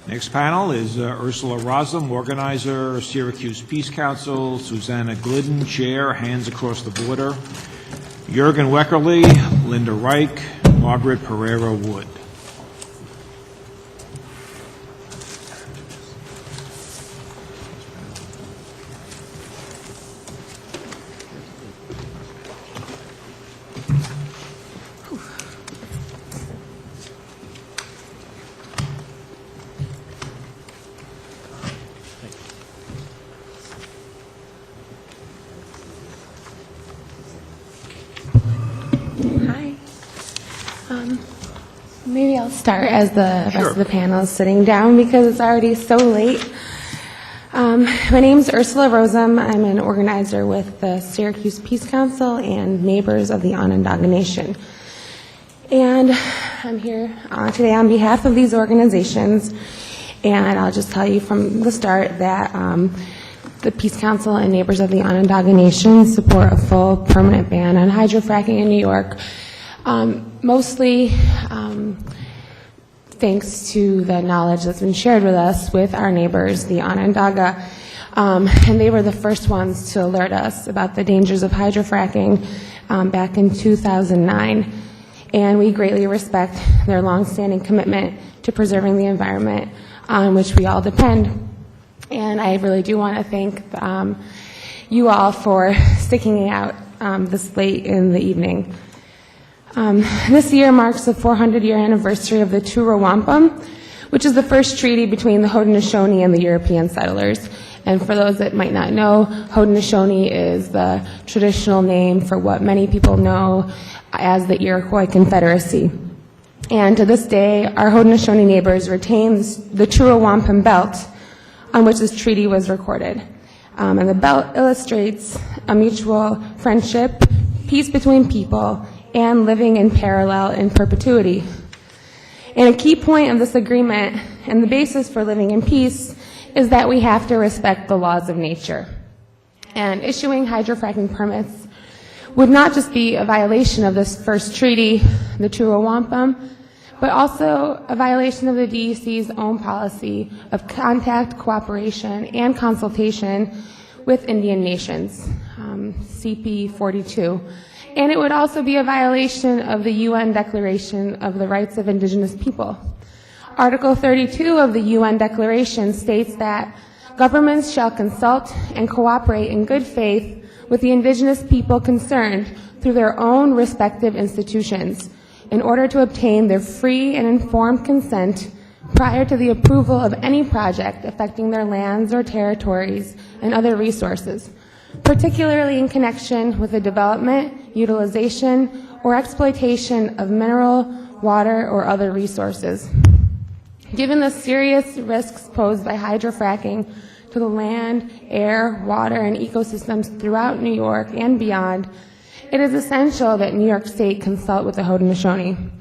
Next panel is Ursula Rozum, organizer, Syracuse Peace Council, Suzannah Glidden, chair, Hands Across the Border, Jurgen Wekerle, Linda Reik, Margaret Pirera Wood. Maybe I'll start as the rest of the panel is sitting down because it's already so late. My name is Ursula Rozum. I'm an organizer with the Syracuse Peace Council and Neighbors of the Onondaga Nation. And I'm here today on behalf of these organizations. And I'll just tell you from the start that the Peace Council and Neighbors of the Onondaga Nation support a full permanent ban on hydrofracking in New York. Mostly thanks to the knowledge that's been shared with us with our neighbors, the Onondaga, and they were the first ones to alert us about the dangers of hydrofracking back in 2009, and we greatly respect their longstanding commitment to preserving the environment on which we all depend. And I really do want to thank you all for sticking it out this late in the evening. This year marks the 400-year anniversary of the Tura Wampum, which is the first treaty between the Haudenosaunee and the European settlers. And for those that might not know, Haudenosaunee is the traditional name for what many people know as the Iroquois Confederacy. And to this day, our Haudenosaunee neighbors retain the Tura Wampum belt on which this treaty was recorded. And the belt illustrates a mutual friendship, peace between people, and living in parallel in perpetuity. And a key point of this agreement and the basis for living in peace is that we have to respect the laws of nature. And issuing hydrofracking permits would not just be a violation of this first treaty, the Tura Wampum, but also a violation of the DEC's own policy of contact, cooperation, and consultation with Indian nations, CP 42. And it would also be a violation of the UN Declaration of the Rights of Indigenous People. Article 32 of the UN Declaration states that governments shall consult and cooperate in good faith with the indigenous people concerned through their own respective institutions in order to obtain their free and informed consent prior to the approval of any project affecting their lands or territories and other resources, particularly in connection with the development, utilization, or exploitation of mineral, water, or other resources. Given the serious risks posed by hydrofracking to the land, air, water, and ecosystems throughout New York and beyond, it is essential that New York State consult with the Haudenosaunee.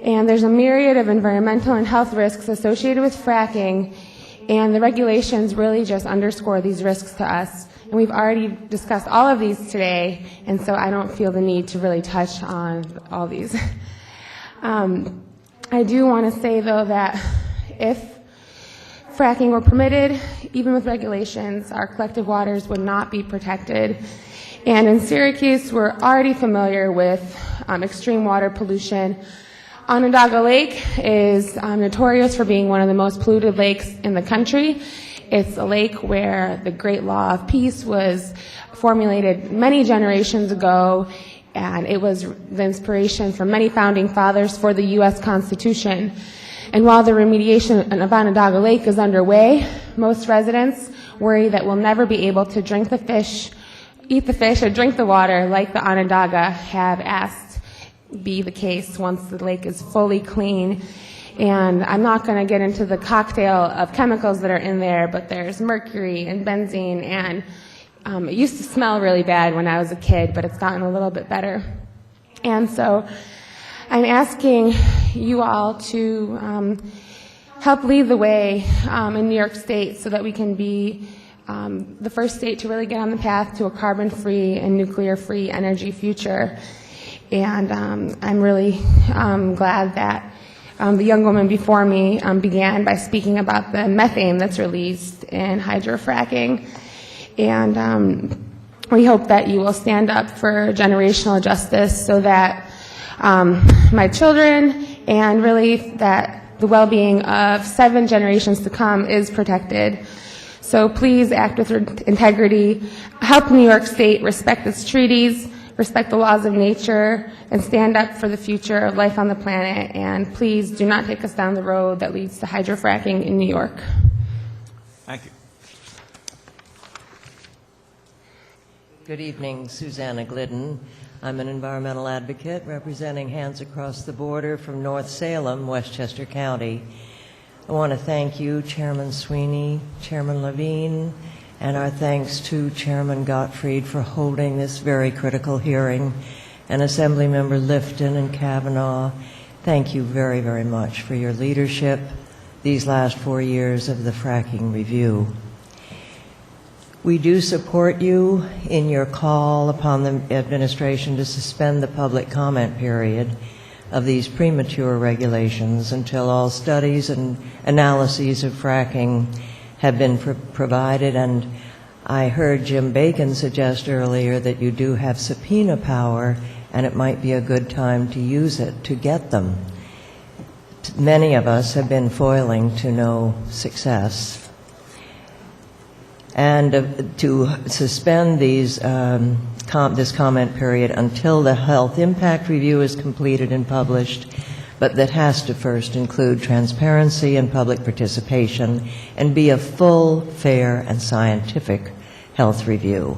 And there's a myriad of environmental and health risks associated with fracking, and the regulations really just underscore these risks to us. And we've already discussed all of these today, and so I don't feel the need to really touch on all these. I do want to say, though, that if fracking were permitted, even with regulations, our collective waters would not be protected. And in Syracuse, we're already familiar with extreme water pollution. Onondaga Lake is notorious for being one of the most polluted lakes in the country. It's a lake where the Great Law of Peace was formulated many generations ago, and it was the inspiration for many founding fathers for the U.S. Constitution. And while the remediation of Onondaga Lake is underway, most residents worry that we'll never be able to drink the fish, eat the fish, or drink the water like the Onondaga have asked be the case once the lake is fully clean. And I'm not going to get into the cocktail of chemicals that are in there, but there's mercury and benzene, and it used to smell really bad when I was a kid, but it's gotten a little bit better. And so I'm asking you all to help lead the way in New York State so that we can be the first state to really get on the path to a carbon-free and nuclear-free energy future. And I'm really glad that The young woman before me began by speaking about the methane that's released in hydrofracking. And we hope that you will stand up for generational justice so that my children and really that the well-being of 7 generations to come is protected. So please act with integrity, help New York State respect its treaties, respect the laws of nature, and stand up for the future of life on the planet. And please do not take us down the road that leads to hydrofracking in New York. Thank you. Good evening, Suzannah Glidden. I'm an environmental advocate representing Hands Across the Border from North Salem, Westchester County. I want to thank you, Chairman Sweeney, Chairman Levine, and our thanks to Chairman Gottfried for holding this very critical hearing, and Assemblymember Lifton and Kavanaugh. Thank you very, very much for your leadership these last 4 years of the fracking review. We do support you in your call upon the administration to suspend the public comment period of these premature regulations until all studies and analyses of fracking have been provided. And I heard Jim Bacon suggest earlier that you do have subpoena power, and it might be a good time to use it to get them. Many of us have been foiling to no success. And to suspend these this comment period until the health impact review is completed and published, but that has to first include transparency and public participation and be a full, fair, and scientific health review.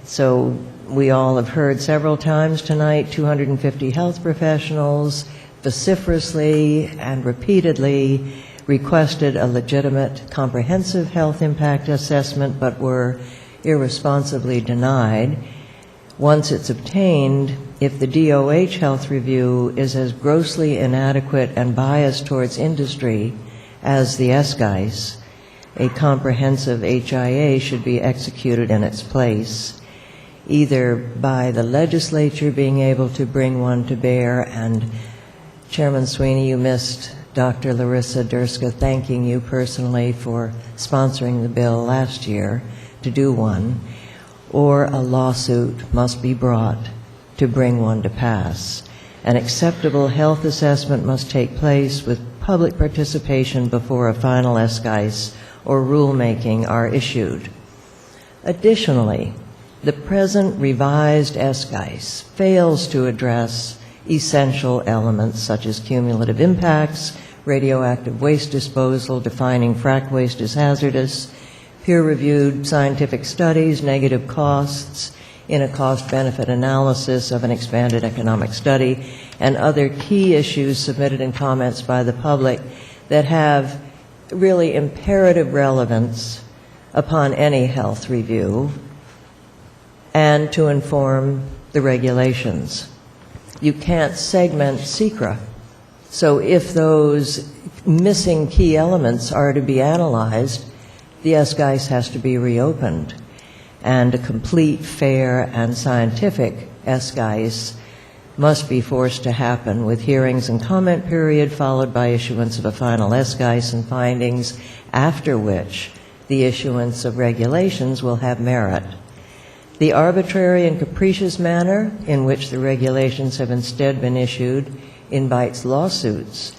So we all have heard several times tonight, 250 health professionals vociferously and repeatedly requested a legitimate comprehensive health impact assessment, but were irresponsibly denied. Once it's obtained, if the DOH health review is as grossly inadequate and biased towards industry as the SGICE, a comprehensive HIA should be executed in its place, either by the legislature being able to bring one to bear, and Chairman Sweeney, you missed Dr. Larissa Durska thanking you personally for sponsoring the bill last year to do one, or a lawsuit must be brought to bring one to pass. An acceptable health assessment must take place with public participation before a final SGICE or rulemaking are issued. Additionally, the present revised SGICE fails to address essential elements such as cumulative impacts, radioactive waste disposal, defining frack waste as hazardous, peer-reviewed scientific studies, negative costs in a cost-benefit analysis of an expanded economic study, and other key issues submitted in comments by the public that have really imperative relevance upon any health review and to inform the regulations. You can't segment SECRA. So if those missing key elements are to be analyzed, the SGICE has to be reopened. And a complete, fair, and scientific SGICE must be forced to happen with hearings and comment period followed by issuance of a final SGICE and findings, after which the issuance of regulations will have merit. The arbitrary and capricious manner in which the regulations have instead been issued invites lawsuits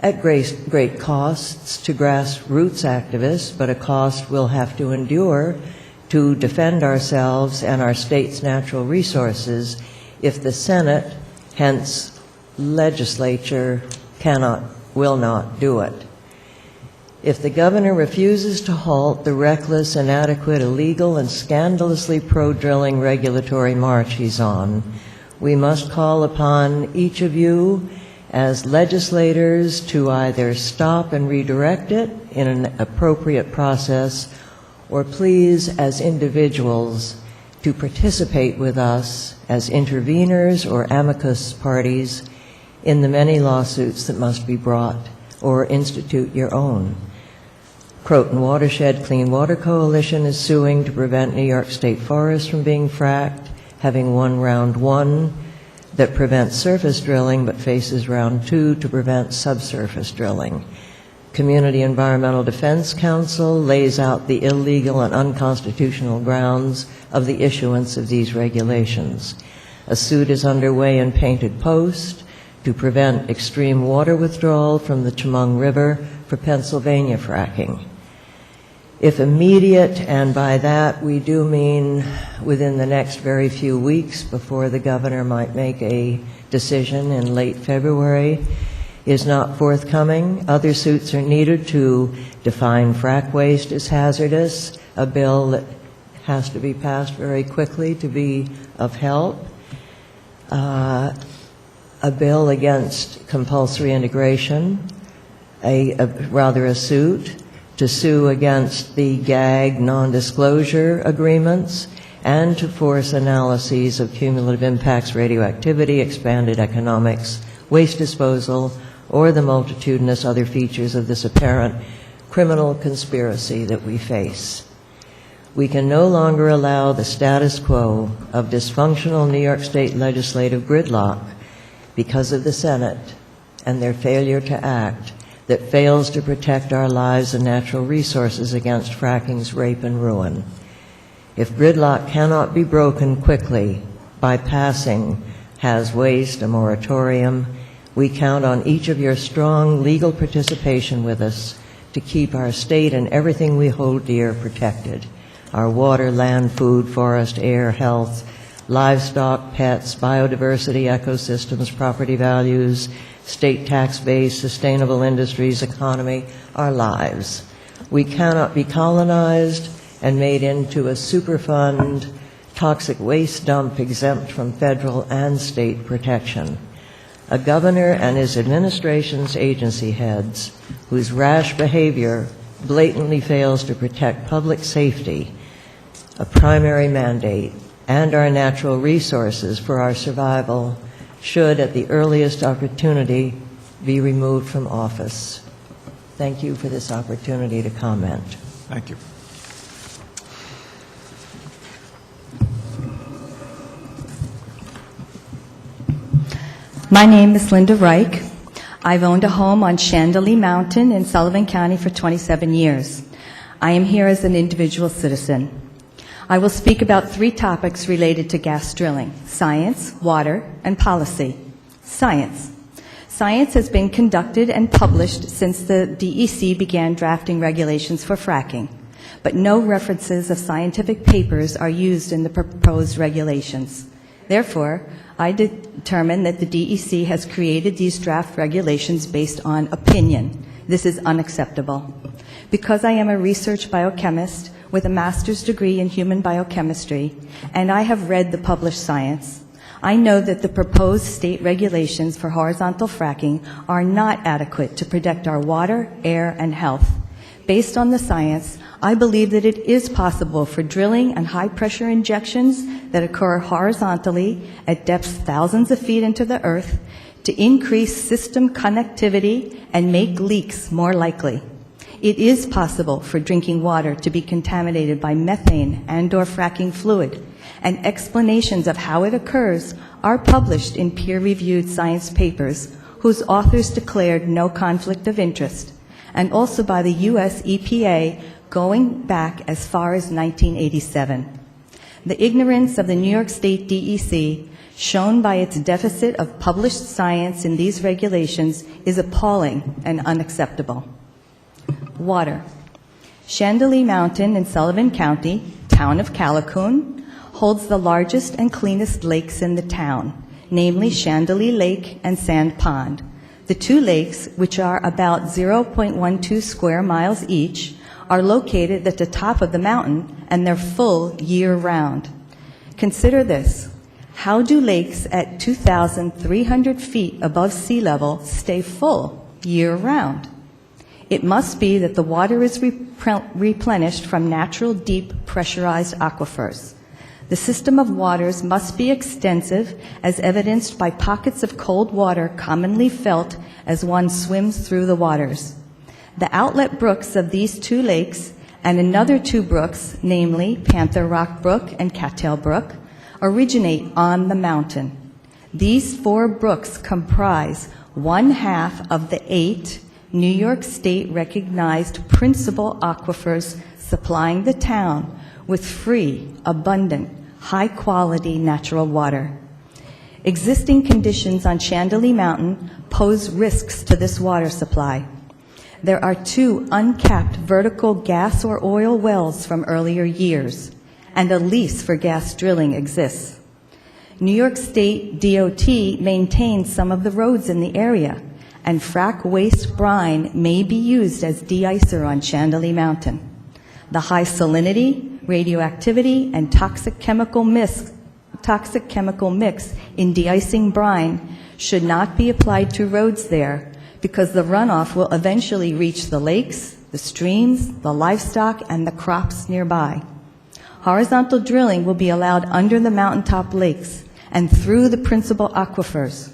at great costs to grassroots activists, but a cost we'll have to endure to defend ourselves and our state's natural resources if the Senate, hence legislature, will not do it. If the governor refuses to halt the reckless, inadequate, illegal, and scandalously pro-drilling regulatory march he's on, we must call upon each of you as legislators to either stop and redirect it in an appropriate process, or please, as individuals, to participate with us as interveners or amicus parties in the many lawsuits that must be brought, or institute your own. Croton Watershed Clean Water Coalition is suing to prevent New York State forests from being fracked, having won round one. that prevents surface drilling but faces round 2 to prevent subsurface drilling. Community Environmental Defense Council lays out the illegal and unconstitutional grounds of the issuance of these regulations. A suit is underway in Painted Post to prevent extreme water withdrawal from the Chemung River for Pennsylvania fracking. If immediate, and by that we do mean within the next very few weeks before the governor might make a decision in late February, is not forthcoming, other suits are needed to define frack waste as hazardous, a bill that has to be passed very quickly to be of help, a bill against compulsory integration, a suit to sue against the gag non-disclosure agreements, and to force analyses of cumulative impacts, radioactivity, expanded economics, waste disposal, or the multitudinous other features of this apparent criminal conspiracy that we face. We can no longer allow the status quo of dysfunctional New York State legislative gridlock because of the Senate and their failure to act that fails to protect our lives and natural resources against fracking's rape and ruin. If gridlock cannot be broken quickly by passing Has Waste, a moratorium, we count on each of your strong legal participation with us to keep our state and everything we hold dear protected. Our water, land, food, forest, air, health, livestock, pets, biodiversity, ecosystems, property values, state tax base, sustainable industries, economy, our lives. We cannot be colonized and made into a Superfund toxic waste dump exempt from federal and state protection. A governor and his administration's agency heads whose rash behavior blatantly fails to protect public safety, a primary mandate, and our natural resources for our survival should, at the earliest opportunity, be removed from office. Thank you for this opportunity to comment. Thank you. My name is Linda Reik. I've owned a home on Chandelier Mountain in Sullivan County for 27 years. I am here as an individual citizen. I will speak about 3 topics related to gas drilling: science, water, and policy. Science. Science has been conducted and published since the DEC began drafting regulations for fracking, but no references of scientific papers are used in the proposed regulations. Therefore, I determined that the DEC has created these draft regulations based on opinion. This is unacceptable. Because I am a research biochemist with a master's degree in human biochemistry, and I have read the published science, I know that the proposed state regulations for horizontal fracking are not adequate to protect our water, air, and health. Based on the science, I believe that it is possible for drilling and high-pressure injections that occur horizontally at depths thousands of feet into the earth to increase system connectivity and make leaks more likely. It is possible for drinking water to be contaminated by methane and/or fracking fluid, and explanations of how it occurs are published in peer-reviewed science papers whose authors declared no conflict of interest, and also by the U.S. EPA going back as far as 1987. The ignorance of the New York State DEC, shown by its deficit of published science in these regulations, is appalling and unacceptable. Water. Chandelier Mountain in Sullivan County, town of Callicoon, holds the largest and cleanest lakes in the town, namely Chandelier Lake and Sand Pond. The 2 lakes, which are about 0.12 square miles each, are located at the top of the mountain, and they're full year-round. Consider this. How do lakes at 2,300 feet above sea level stay full year-round? It must be that the water is replenished from natural deep pressurized aquifers. The system of waters must be extensive, as evidenced by pockets of cold water commonly felt as one swims through the waters. The outlet brooks of these 2 lakes and another 2 brooks, namely Panther Rock Brook and Cattail Brook, originate on the mountain. These 4 brooks comprise 1/2 of the 8 New York State recognized principal aquifers supplying the town with free, abundant, high-quality natural water. Existing conditions on Chandelier Mountain pose risks to this water supply. There are 2 uncapped vertical gas or oil wells from earlier years, and a lease for gas drilling exists. New York State DOT maintains some of the roads in the area, and frac waste brine may be used as de-icer on Chandelier Mountain. The high salinity, radioactivity, and toxic chemical mix in de-icing brine should not be applied to roads there, because the runoff will eventually reach the lakes, the streams, the livestock, and the crops nearby. Horizontal drilling will be allowed under the mountaintop lakes and through the principal aquifers.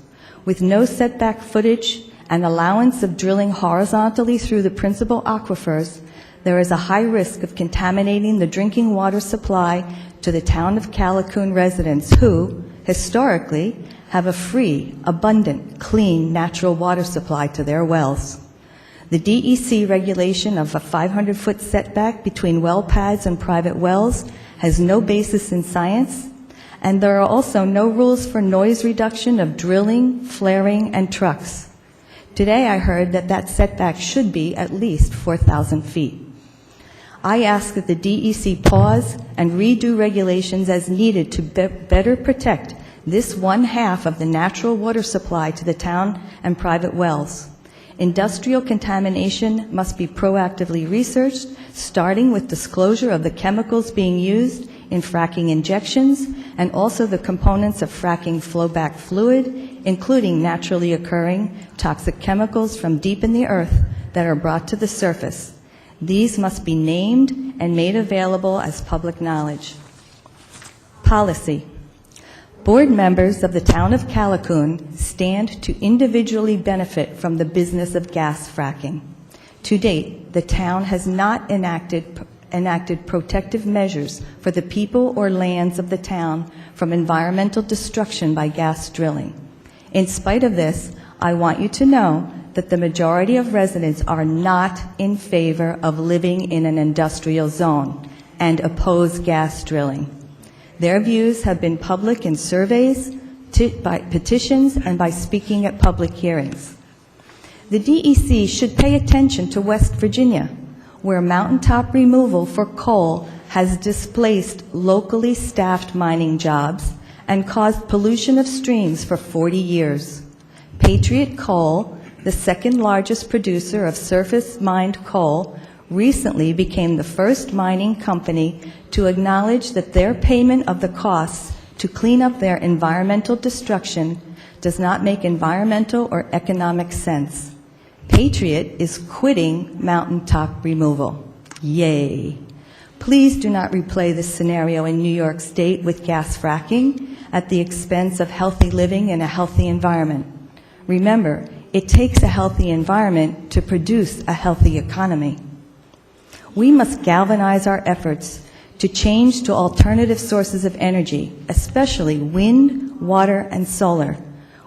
With no setback footage and allowance of drilling horizontally through the principal aquifers, there is a high risk of contaminating the drinking water supply to the town of Callicoon residents who, historically, have a free, abundant, clean, natural water supply to their wells. The DEC regulation of a 500-foot setback between well pads and private wells has no basis in science, and there are also no rules for noise reduction of drilling, flaring, and trucks. Today I heard that that setback should be at least 4,000 feet. I ask that the DEC pause and redo regulations as needed to better protect this 1/2 of the natural water supply to the town and private wells. Industrial contamination must be proactively researched, starting with disclosure of the chemicals being used in fracking injections and also the components of fracking flowback fluid, including naturally occurring toxic chemicals from deep in the earth that are brought to the surface. These must be named and made available as public knowledge. Policy. Board members of the town of Callicoon stand to individually benefit from the business of gas fracking. To date, the town has not enacted protective measures for the people or lands of the town from environmental destruction by gas drilling. In spite of this, I want you to know that the majority of residents are not in favor of living in an industrial zone and oppose gas drilling. Their views have been public in surveys, by petitions, and by speaking at public hearings. The DEC should pay attention to West Virginia, where mountaintop removal for coal has displaced locally staffed mining jobs and caused pollution of streams for 40 years. Patriot Coal, the second largest producer of surface mined coal, recently became the first mining company to acknowledge that their payment of the costs to clean up their environmental destruction does not make environmental or economic sense. Patriot is quitting mountaintop removal. Yay. Please do not replay this scenario in New York State with gas fracking at the expense of healthy living in a healthy environment. Remember, it takes a healthy environment to produce a healthy economy. We must galvanize our efforts to change to alternative sources of energy, especially wind, water, and solar.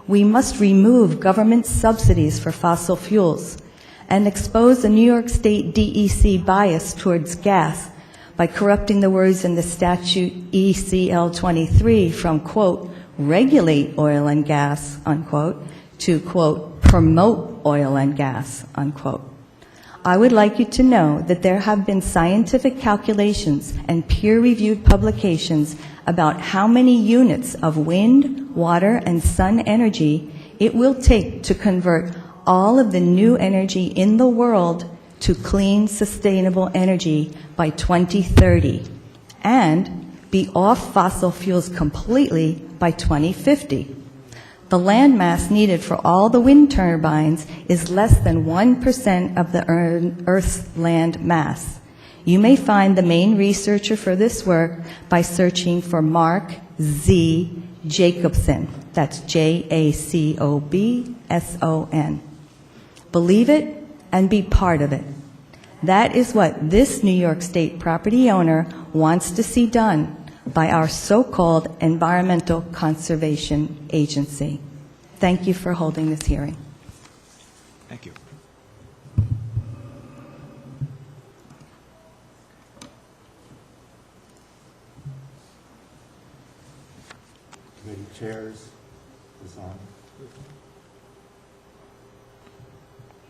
We must remove government subsidies for fossil fuels and expose the New York State DEC bias towards gas by corrupting the words in the statute ECL 23 from, quote, regulate oil and gas, unquote, to, quote, promote oil and gas, unquote. I would like you to know that there have been scientific calculations and peer-reviewed publications about how many units of wind, water, and sun energy it will take to convert all of the new energy in the world to clean, sustainable energy by 2030 and be off fossil fuels completely by 2050. The land mass needed for all the wind turbines is less than 1% of the Earth's land mass. You may find the main researcher for this work by searching for Mark Z. Jacobson. That's Jacobson. Believe it and be part of it. That is what this New York State property owner wants to see done by our so-called Environmental Conservation Agency. Thank you for holding this hearing. Thank you. Committee chairs, is on.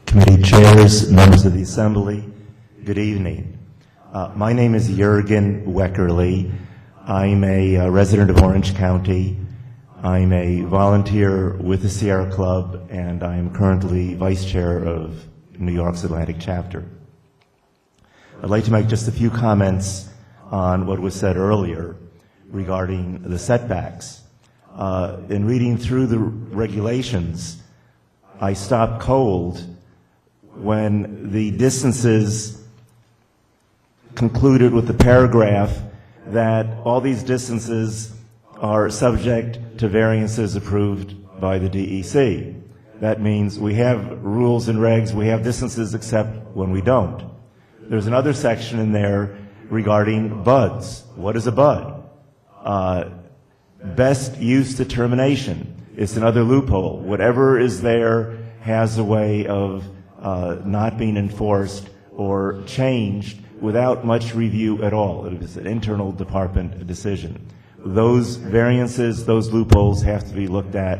Committee chairs, members of the Assembly, good evening. My name is Jurgen Wekerle. I'm a resident of Orange County. I'm a volunteer with the Sierra Club, and I am currently vice chair of New York's Atlantic chapter. I'd like to make just a few comments on what was said earlier regarding the setbacks. In reading through the regulations, I stopped cold when the distances concluded with the paragraph that all these distances are subject to variances approved by the DEC. That means we have rules and regs, we have distances except when we don't. There's another section in there regarding buds. What is a bud? Best use determination. It's another loophole. Whatever is there has a way of not being enforced or changed without much review at all. It is an internal department decision. Those variances, those loopholes have to be looked at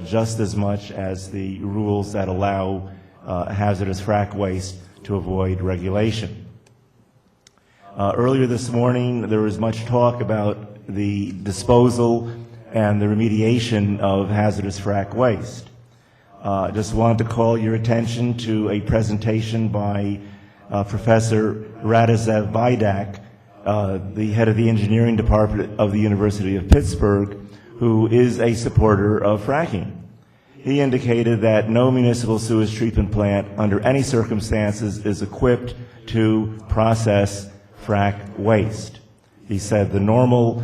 just as much as the rules that allow hazardous frac waste to avoid regulation. Earlier this morning, there was much talk about the disposal and the remediation of hazardous frac waste. I just wanted to call your attention to a presentation by Professor Radozev Bidak, the head of the engineering department of the University of Pittsburgh, who is a supporter of fracking. He indicated that no municipal sewage treatment plant under any circumstances is equipped to process frac waste. He said the normal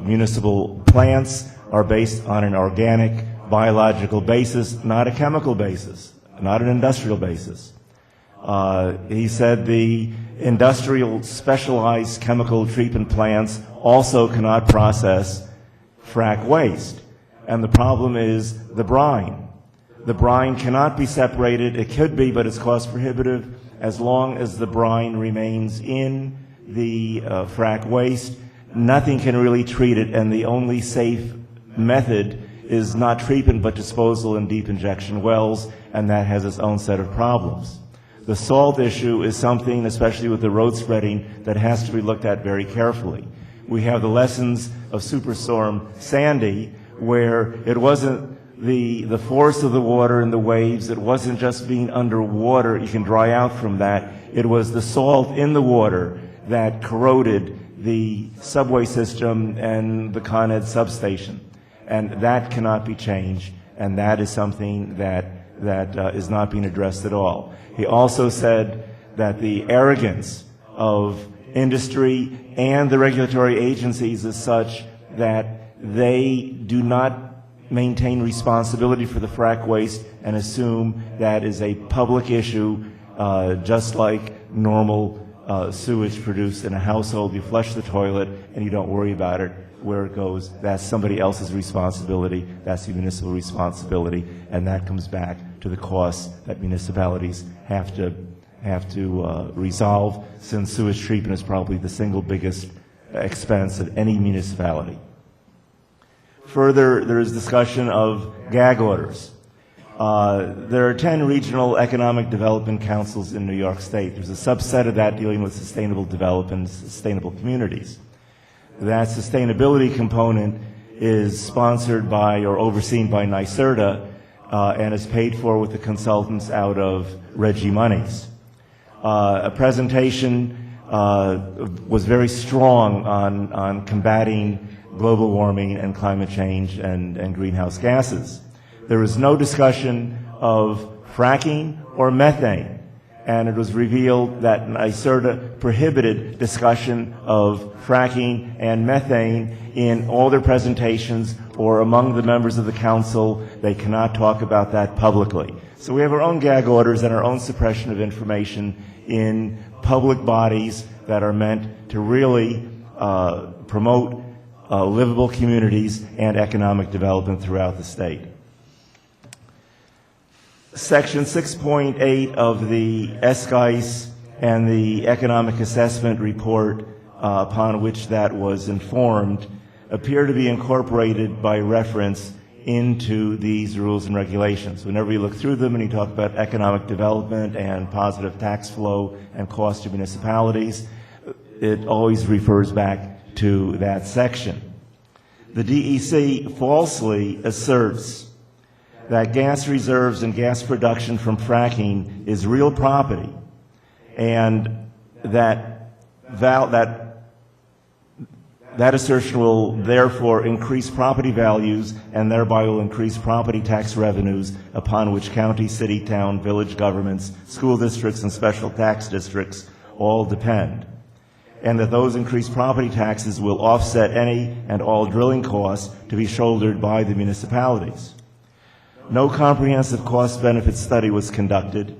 municipal plants are based on an organic, biological basis, not a chemical basis, not an industrial basis. He said the industrial specialized chemical treatment plants also cannot process frac waste. And the problem is the brine. The brine cannot be separated. It could be, but it's cost prohibitive. As long as the brine remains in the frac waste, nothing can really treat it, and the only safe method is not treatment but disposal in deep injection wells, and that has its own set of problems. The salt issue is something, especially with the road spreading, that has to be looked at very carefully. We have the lessons of Superstorm Sandy, where it wasn't the force of the water and the waves, it wasn't just being underwater, you can dry out from that, it was the salt in the water that corroded the subway system and the Con Ed substation. And that cannot be changed, and that is something that is not being addressed at all. He also said that the arrogance of industry and the regulatory agencies is such that they do not maintain responsibility for the frac waste and assume that is a public issue, just like normal sewage produced in a household. You flush the toilet and you don't worry about it, where it goes. That's somebody else's responsibility. That's the municipal responsibility, and that comes back to the costs that municipalities have to resolve, since sewage treatment is probably the single biggest expense of any municipality. Further, there is discussion of gag orders. There are 10 regional economic development councils in New York State. There's a subset of that dealing with sustainable development, sustainable communities. That sustainability component is sponsored by or overseen by NYSERDA and is paid for with the consultants out of Reggie monies. A presentation was very strong on combating global warming and climate change and greenhouse gases. There was no discussion of fracking or methane, and it was revealed that NYSERDA prohibited discussion of fracking and methane in all their presentations or among the members of the council. They cannot talk about that publicly. So we have our own gag orders and our own suppression of information in public bodies that are meant to really promote livable communities and economic development throughout the state. Section 6.8 of the SGICE and the Economic Assessment Report upon which that was informed appear to be incorporated by reference into these rules and regulations. Whenever you look through them and you talk about economic development and positive tax flow and cost to municipalities, it always refers back to that section. The DEC falsely asserts that gas reserves and gas production from fracking is real property, and that assertion will therefore increase property values and thereby will increase property tax revenues upon which county, city, town, village governments, school districts, and special tax districts all depend, and that those increased property taxes will offset any and all drilling costs to be shouldered by the municipalities. No comprehensive cost-benefit study was conducted.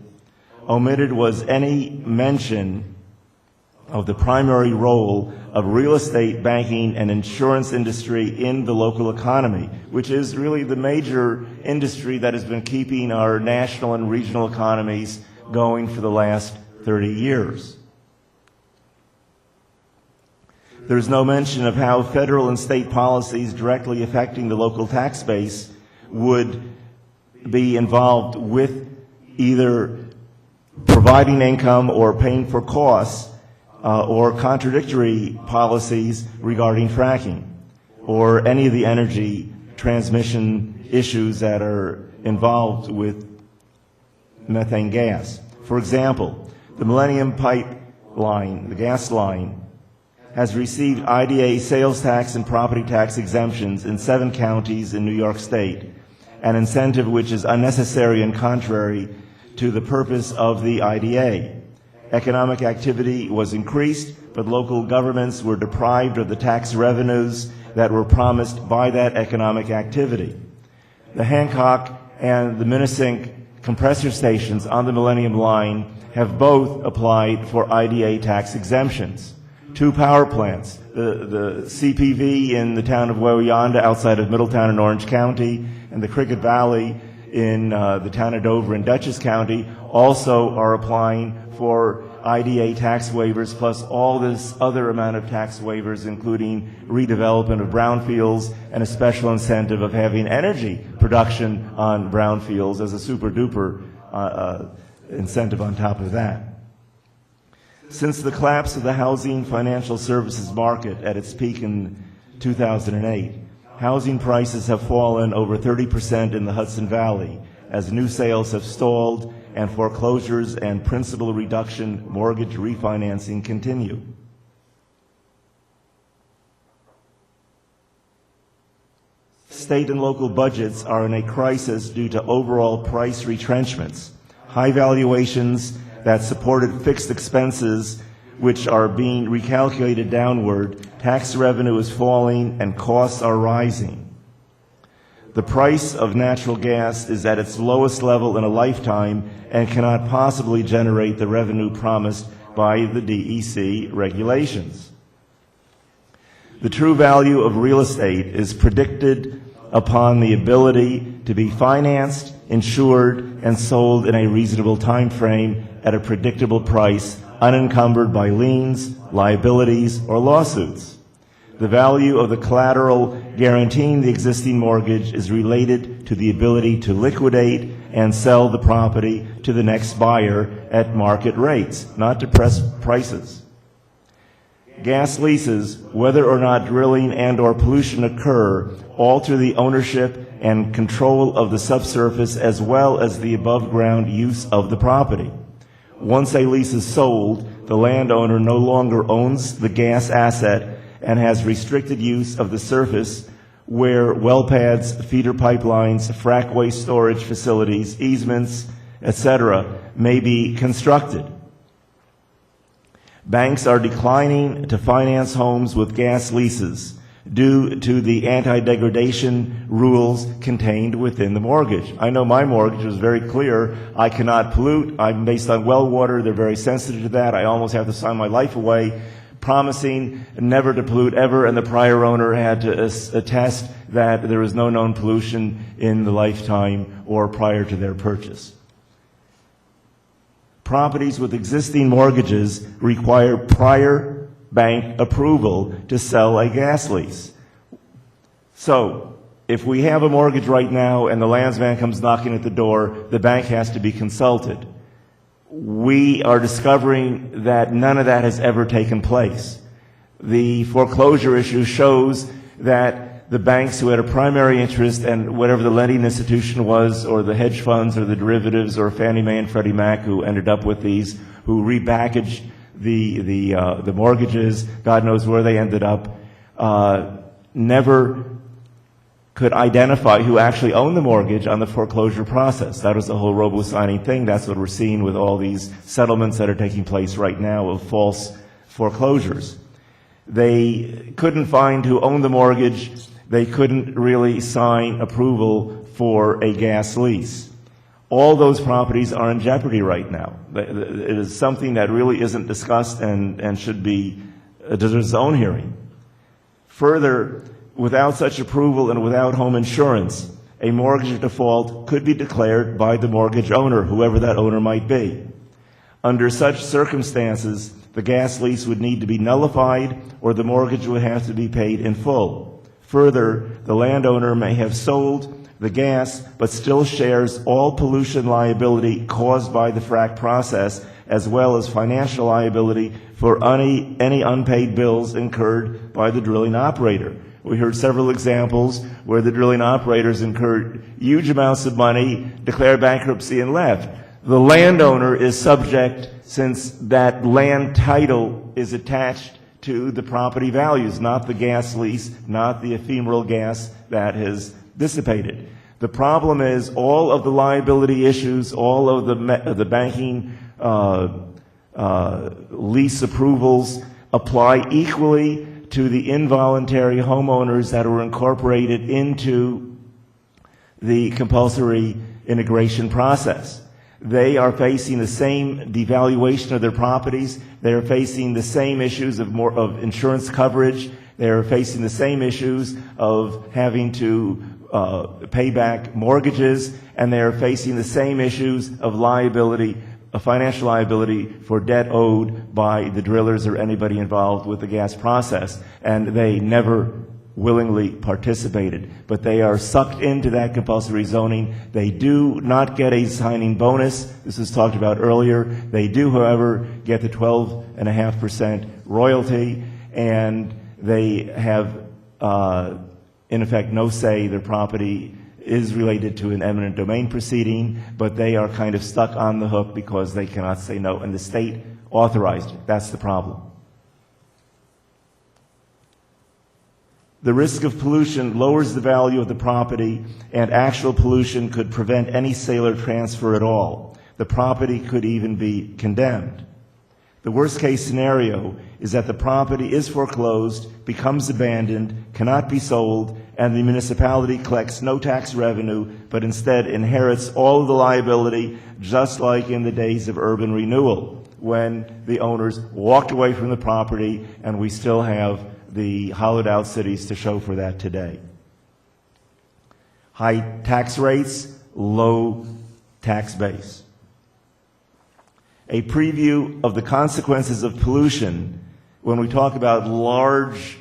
Omitted was any mention of the primary role of real estate, banking, and insurance industry in the local economy, which is really the major industry that has been keeping our national and regional economies going for the last 30 years. There's no mention of how federal and state policies directly affecting the local tax base would be involved with either providing income or paying for costs or contradictory policies regarding fracking or any of the energy transmission issues that are involved with methane gas. For example, the Millennium Pipeline, the gas line, has received IDA sales tax and property tax exemptions in 7 counties in New York State, an incentive which is unnecessary and contrary to the purpose of the IDA. Economic activity was increased, but local governments were deprived of the tax revenues that were promised by that economic activity. The Hancock and the Minnesink compressor stations on the Millennium Line have both applied for IDA tax exemptions. 2 power plants, the CPV in the town of Wawayanda outside of Middletown in Orange County and the Cricket Valley in the town of Dover in Dutchess County, also are applying for IDA tax waivers, plus all this other amount of tax waivers, including redevelopment of brownfields and a special incentive of having energy production on brownfields as a super-duper incentive on top of that. Since the collapse of the housing financial services market at its peak in 2008, housing prices have fallen over 30% in the Hudson Valley as new sales have stalled and foreclosures and principal reduction mortgage refinancing continue. State and local budgets are in a crisis due to overall price retrenchments, high valuations that supported fixed expenses which are being recalculated downward, tax revenue is falling, and costs are rising. The price of natural gas is at its lowest level in a lifetime and cannot possibly generate the revenue promised by the DEC regulations. The true value of real estate is predicted upon the ability to be financed, insured, and sold in a reasonable time frame at a predictable price, unencumbered by liens, liabilities, or lawsuits. The value of the collateral guaranteeing the existing mortgage is related to the ability to liquidate and sell the property to the next buyer at market rates, not depressed prices. Gas leases, whether or not drilling and or pollution occur, alter the ownership and control of the subsurface as well as the above-ground use of the property. Once a lease is sold, the landowner no longer owns the gas asset and has restricted use of the surface where well pads, feeder pipelines, frac waste storage facilities, easements, etc. may be constructed. Banks are declining to finance homes with gas leases due to the anti-degradation rules contained within the mortgage. I know my mortgage was very clear. I cannot pollute. I'm based on well water. They're very sensitive to that. I almost have to sign my life away. promising never to pollute ever, and the prior owner had to attest that there was no known pollution in the lifetime or prior to their purchase. Properties with existing mortgages require prior bank approval to sell a gas lease. So, if we have a mortgage right now and the landsman comes knocking at the door, the bank has to be consulted. We are discovering that none of that has ever taken place. The foreclosure issue shows that the banks who had a primary interest and whatever the lending institution was, or the hedge funds or the derivatives or Fannie Mae and Freddie Mac who ended up with these, who repackaged the mortgages, God knows where they ended up, never could identify who actually owned the mortgage on the foreclosure process. That was the whole robo-signing thing. That's what we're seeing with all these settlements that are taking place right now of false foreclosures. They couldn't find who owned the mortgage. They couldn't really sign approval for a gas lease. All those properties are in jeopardy right now. It is something that really isn't discussed and should be deserves its own hearing. Further, without such approval and without home insurance, a mortgage default could be declared by the mortgage owner, whoever that owner might be. Under such circumstances, the gas lease would need to be nullified or the mortgage would have to be paid in full. Further, the landowner may have sold the gas but still shares all pollution liability caused by the frack process, as well as financial liability for any unpaid bills incurred by the drilling operator. We heard several examples where the drilling operators incurred huge amounts of money, declared bankruptcy, and left. The landowner is subject, since that land title is attached to the property values, not the gas lease, not the ephemeral gas that has dissipated. The problem is all of the liability issues, all of the banking lease approvals apply equally to the involuntary homeowners that were incorporated into the compulsory integration process. They are facing the same devaluation of their properties. They are facing the same issues of insurance coverage. They are facing the same issues of having to pay back mortgages, and they are facing the same issues of liability, financial liability for debt owed by the drillers or anybody involved with the gas process, and they never willingly participated. But they are sucked into that compulsory zoning. They do not get a signing bonus. This was talked about earlier. They do, however, get the 12.5% royalty, and they have, in effect, no say. Their property is related to an eminent domain proceeding, but they are kind of stuck on the hook because they cannot say no, and the state authorized it. That's the problem. The risk of pollution lowers the value of the property, and actual pollution could prevent any sale or transfer at all. The property could even be condemned. The worst case scenario is that the property is foreclosed, becomes abandoned, cannot be sold, and the municipality collects no tax revenue, but instead inherits all of the liability, just like in the days of urban renewal, when the owners walked away from the property, and we still have the hollowed out cities to show for that today. High tax rates, low tax base. A preview of the consequences of pollution when we talk about large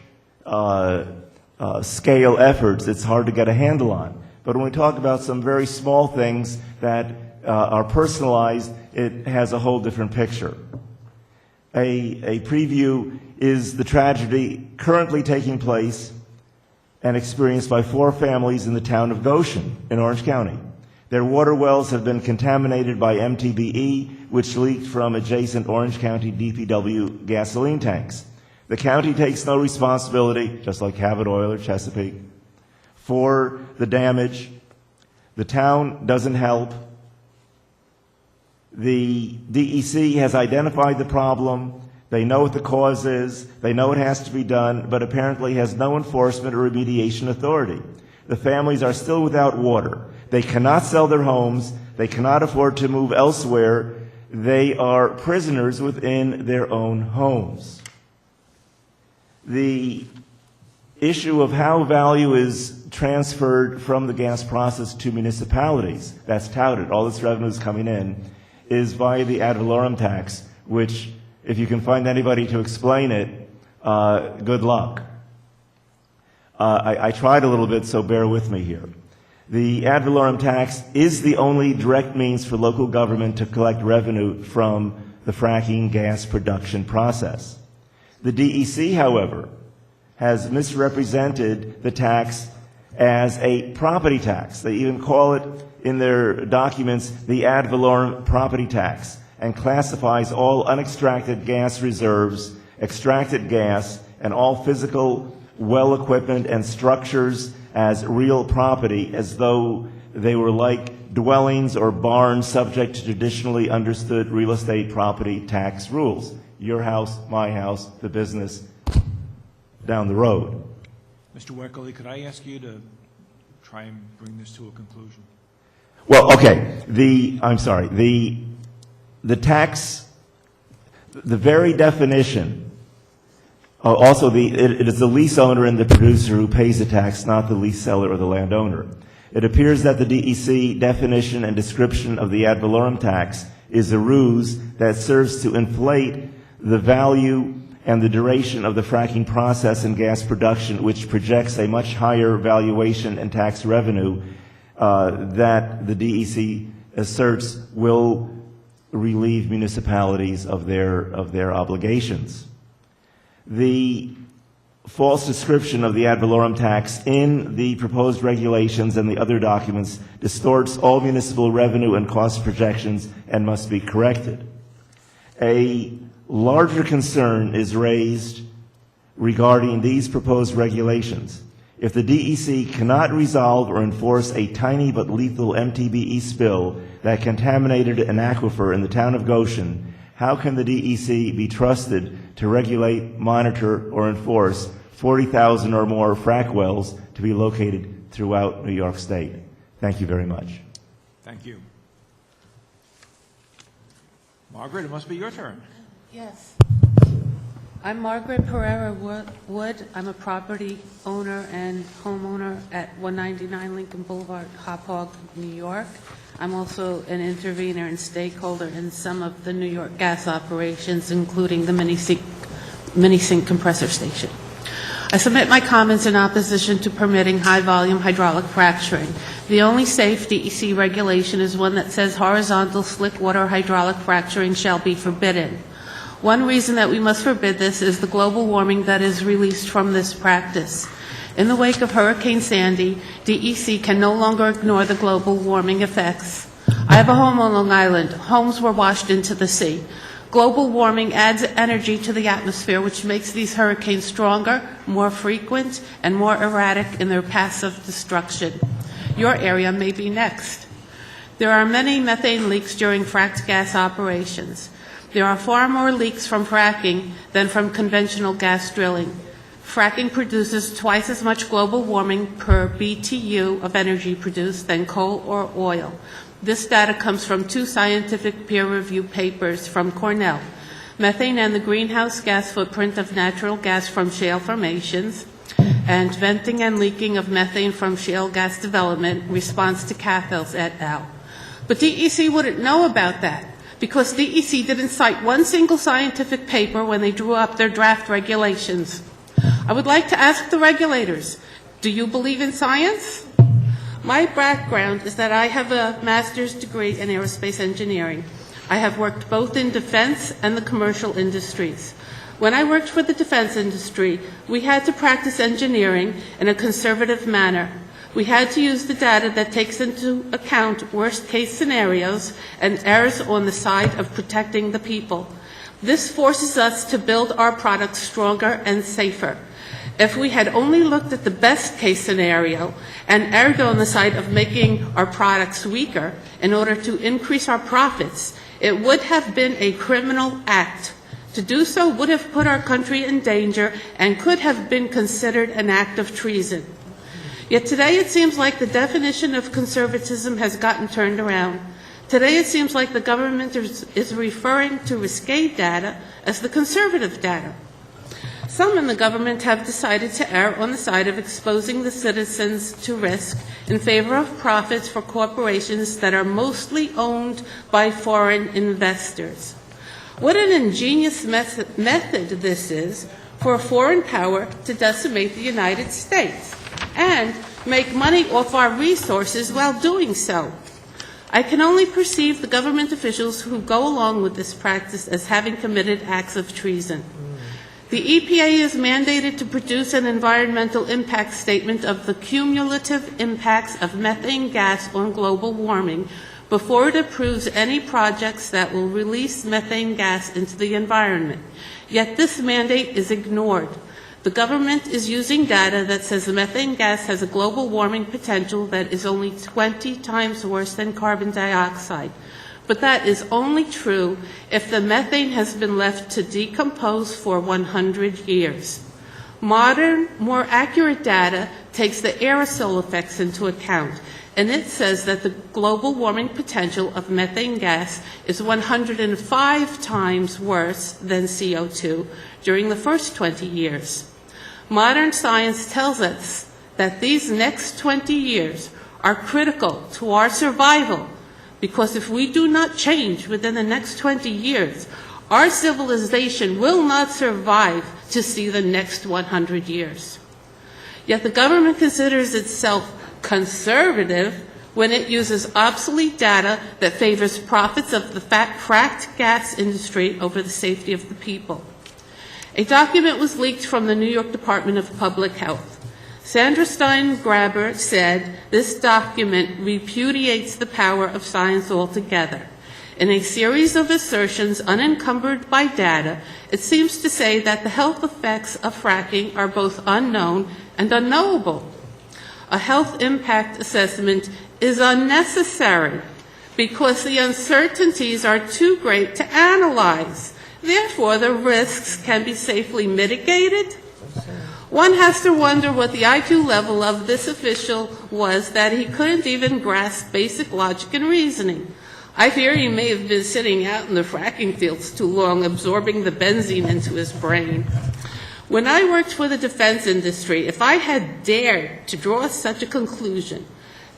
scale efforts, it's hard to get a handle on. But when we talk about some very small things that are personalized, it has a whole different picture. A preview is the tragedy currently taking place and experienced by 4 families in the town of Goshen in Orange County. Their water wells have been contaminated by MTBE, which leaked from adjacent Orange County DPW gasoline tanks. The county takes no responsibility, just like Cabot Oil or Chesapeake, for the damage. The town doesn't help. The DEC has identified the problem. They know what the cause is. They know it has to be done, but apparently has no enforcement or remediation authority. The families are still without water. They cannot sell their homes. They cannot afford to move elsewhere. They are prisoners within their own homes. The issue of how value is transferred from the gas process to municipalities, that's touted, all this revenue is coming in, is via the ad valorem tax, which, if you can find anybody to explain it, good luck. I tried a little bit, so bear with me here. The ad valorem tax is the only direct means for local government to collect revenue from the fracking gas production process. The DEC, however, has misrepresented the tax as a property tax. They even call it in their documents the ad valorem property tax, and classifies all unextracted gas reserves, extracted gas, and all physical well equipment and structures as real property, as though they were like dwellings or barns subject to traditionally understood real estate property tax rules. Your house, my house, the business down the road. Mr. Wekerle, could I ask you to try and bring this to a conclusion? Well, okay, the tax, the very definition, it is the lease owner and the producer who pays the tax, not the lease seller or the landowner. It appears that the DEC definition and description of the ad valorem tax is a ruse that serves to inflate the value and the duration of the fracking process and gas production, which projects a much higher valuation and tax revenue that the DEC asserts will relieve municipalities of their obligations. The false description of the ad valorem tax in the proposed regulations and the other documents distorts all municipal revenue and cost projections and must be corrected. A larger concern is raised regarding these proposed regulations. If the DEC cannot resolve or enforce a tiny but lethal MTBE spill that contaminated an aquifer in the town of Goshen, how can the DEC be trusted to regulate, monitor, or enforce 40,000 or more frac wells to be located throughout New York State? Thank you very much. Thank you. Margaret, it must be your turn. Yes. I'm Margaret Pirera Wood. I'm a property owner and homeowner at 199 Lincoln Boulevard, Hauppauge, New York. I'm also an intervener and stakeholder in some of the New York gas operations, including the mini-sink compressor station. I submit my comments in opposition to permitting high-volume hydraulic fracturing. The only safe DEC regulation is one that says horizontal slick water hydraulic fracturing shall be forbidden. One reason that we must forbid this is the global warming that is released from this practice. In the wake of Hurricane Sandy, DEC can no longer ignore the global warming effects. I have a home on Long Island. Homes were washed into the sea. Global warming adds energy to the atmosphere, which makes these hurricanes stronger, more frequent, and more erratic in their paths of destruction. Your area may be next. There are many methane leaks during fracked gas operations. There are far more leaks from fracking than from conventional gas drilling. Fracking produces twice as much global warming per BTU of energy produced than coal or oil. This data comes from 2 scientific peer-reviewed papers from Cornell, Methane and the Greenhouse Gas Footprint of Natural Gas from Shale Formations, and Venting and Leaking of Methane from Shale Gas Development, Response to Cathels et al. But DEC wouldn't know about that, because DEC didn't cite one single scientific paper when they drew up their draft regulations. I would like to ask the regulators, do you believe in science? My background is that I have a master's degree in aerospace engineering. I have worked both in defense and the commercial industries. When I worked for the defense industry, we had to practice engineering in a conservative manner. We had to use the data that takes into account worst-case scenarios and errs on the side of protecting the people. This forces us to build our products stronger and safer. If we had only looked at the best-case scenario and erred on the side of making our products weaker in order to increase our profits, it would have been a criminal act. To do so would have put our country in danger and could have been considered an act of treason. Yet today it seems like the definition of conservatism has gotten turned around. Today it seems like the government is referring to risque data as the conservative data. Some in the government have decided to err on the side of exposing the citizens to risk in favor of profits for corporations that are mostly owned by foreign investors. What an ingenious method this is for a foreign power to decimate the United States and make money off our resources while doing so. I can only perceive the government officials who go along with this practice as having committed acts of treason. The EPA is mandated to produce an environmental impact statement of the cumulative impacts of methane gas on global warming before it approves any projects that will release methane gas into the environment. Yet this mandate is ignored. The government is using data that says methane gas has a global warming potential that is only 20 times worse than carbon dioxide. But that is only true if the methane has been left to decompose for 100 years. Modern, more accurate data takes the aerosol effects into account, and it says that the global warming potential of methane gas is 105 times worse than CO2 during the first 20 years. Modern science tells us that these next 20 years are critical to our survival, because if we do not change within the next 20 years, our civilization will not survive to see the next 100 years. Yet the government considers itself conservative when it uses obsolete data that favors profits of the fracked gas industry over the safety of the people. A document was leaked from the New York Department of Public Health. Sandra Stein-Graber said this document repudiates the power of science altogether. In a series of assertions unencumbered by data, it seems to say that the health effects of fracking are both unknown and unknowable. A health impact assessment is unnecessary because the uncertainties are too great to analyze. Therefore, the risks can be safely mitigated. One has to wonder what the IQ level of this official was that he couldn't even grasp basic logic and reasoning. I fear he may have been sitting out in the fracking fields too long, absorbing the benzene into his brain. When I worked for the defense industry, if I had dared to draw such a conclusion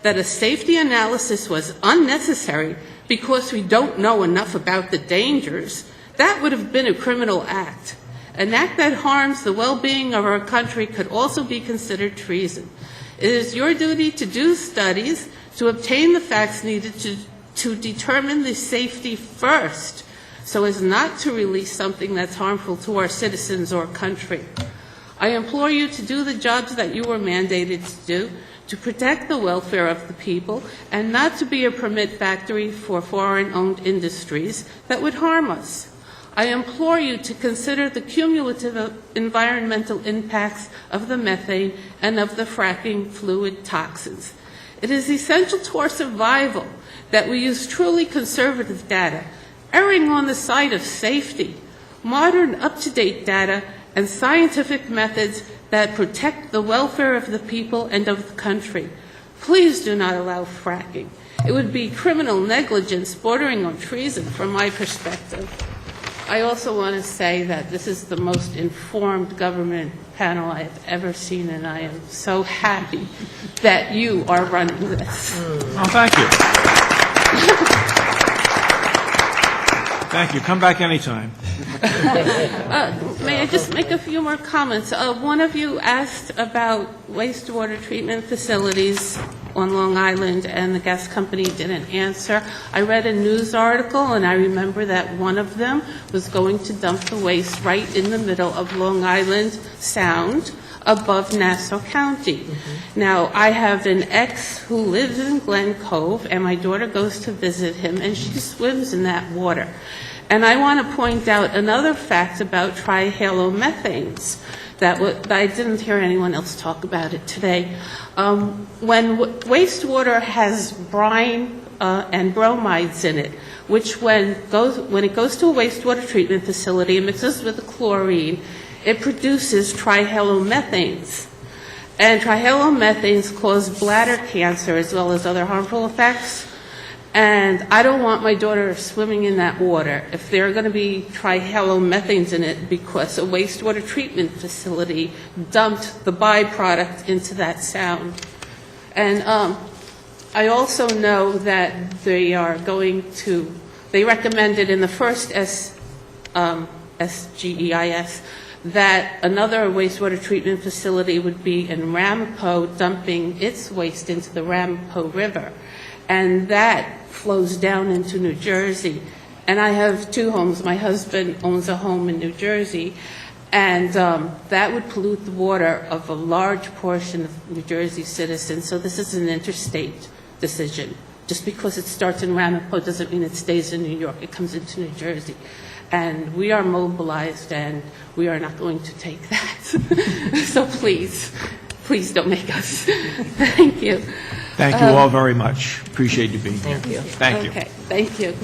that a safety analysis was unnecessary because we don't know enough about the dangers, that would have been a criminal act. An act that harms the well-being of our country could also be considered treason. It is your duty to do studies to obtain the facts needed to determine the safety first, so as not to release something that's harmful to our citizens or country. I implore you to do the jobs that you were mandated to do, to protect the welfare of the people, and not to be a permit factory for foreign-owned industries that would harm us. I implore you to consider the cumulative environmental impacts of the methane and of the fracking fluid toxins. It is essential to our survival that we use truly conservative data, erring on the side of safety, modern up-to-date data, and scientific methods that protect the welfare of the people and of the country. Please do not allow fracking. It would be criminal negligence bordering on treason from my perspective. I also want to say that this is the most informed government panel I have ever seen, and I am so happy that you are running this. Oh, thank you. Thank you. Come back anytime. May I just make a few more comments? One of you asked about wastewater treatment facilities on Long Island, and the gas company didn't answer. I read a news article, and I remember that one of them was going to dump the waste right in the middle of Long Island Sound above Nassau County. Mm-hmm. Now, I have an ex who lives in Glen Cove, and my daughter goes to visit him, and she swims in that water. And I want to point out another fact about trihalomethanes that I didn't hear anyone else talk about it today. When wastewater has brine and bromides in it, which when it goes to a wastewater treatment facility and mixes with the chlorine, it produces trihalomethanes. And trihalomethanes cause bladder cancer as well as other harmful effects. And I don't want my daughter swimming in that water if there are going to be trihalomethanes in it because a wastewater treatment facility dumped the byproduct into that sound. And I also know that they recommended in the first SGEIS that another wastewater treatment facility would be in Ramapo, dumping its waste into the Ramapo River. And that flows down into New Jersey. And I have two homes. My husband owns a home in New Jersey, and that would pollute the water of a large portion of New Jersey citizens. So this is an interstate decision. Just because it starts in Ramapo doesn't mean it stays in New York. It comes into New Jersey. And we are mobilized, and we are not going to take that. So please don't make us. Thank you. Thank you all very much. Appreciate you being here. Thank you. Okay, thank you.